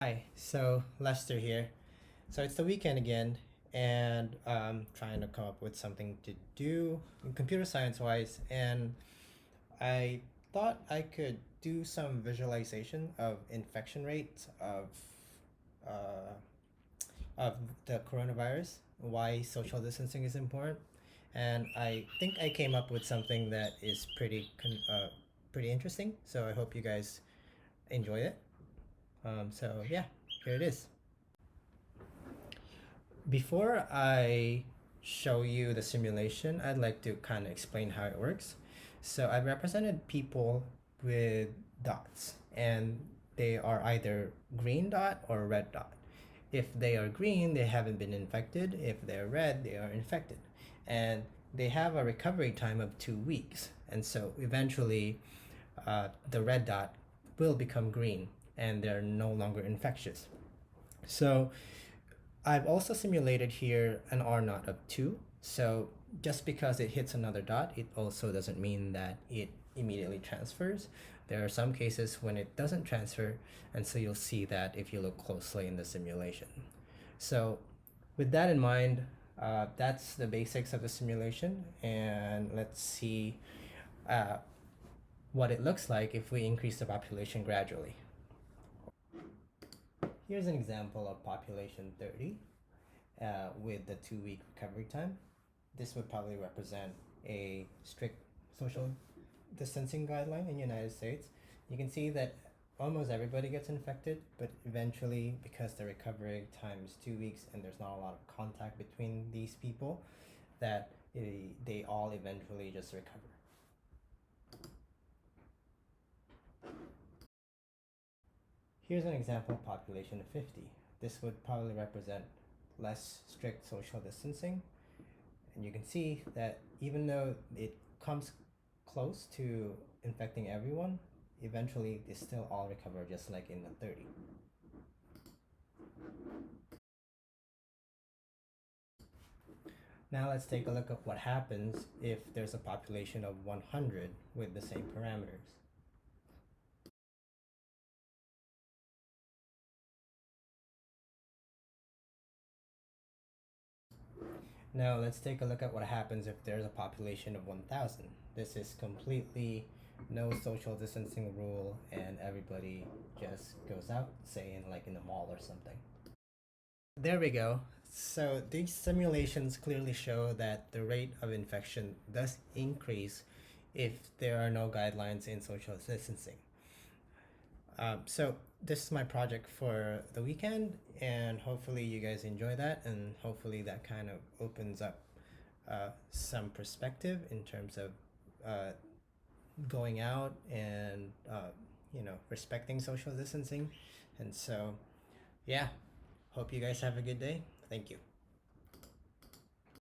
Hi, so Lester here. So it's the weekend again, and trying to come up with something to do in computer science wise, and I thought I could do some visualization of infection rates uh, of the coronavirus, why social distancing is important, and I think I came up with something that is pretty interesting. So I hope you guys enjoy it. So yeah, here it is. Before I show you the simulation, I'd like to kind of explain how it works. So I represented people with dots, and they are either green dot or red dot. If they are green, they haven't been infected. If they're red, they are infected. And they have a recovery time of 2 weeks. And so eventually, the red dot will become green and they're no longer infectious. So I've also simulated here an R naught of 2. So just because it hits another dot, it also doesn't mean that it immediately transfers. There are some cases when it doesn't transfer, and so you'll see that if you look closely in the simulation. So with that in mind, that's the basics of the simulation, and let's see uh, what it looks like if we increase the population gradually. Here's an example of population 30 with the 2 week recovery time. This would probably represent a strict social distancing guideline in the United States. You can see that almost everybody gets infected, but eventually, because the recovery time is 2 weeks and there's not a lot of contact between these people, that they all eventually just recover. Here's an example population of 50. This would probably represent less strict social distancing. And you can see that even though it comes close to infecting everyone, eventually they still all recover just like in the 30. Now let's take a look at what happens if there's a population of 100 with the same parameters. Now let's take a look at what happens if there's a population of 1,000. This is completely no social distancing rule and everybody just goes out, say in the mall or something. There we go. So these simulations clearly show that the rate of infection does increase if there are no guidelines in social distancing. So this is my project for the weekend, and hopefully you guys enjoy that, and hopefully that kind of opens up some perspective in terms of uh, going out and respecting social distancing. And so, yeah, hope you guys have a good day. Thank you.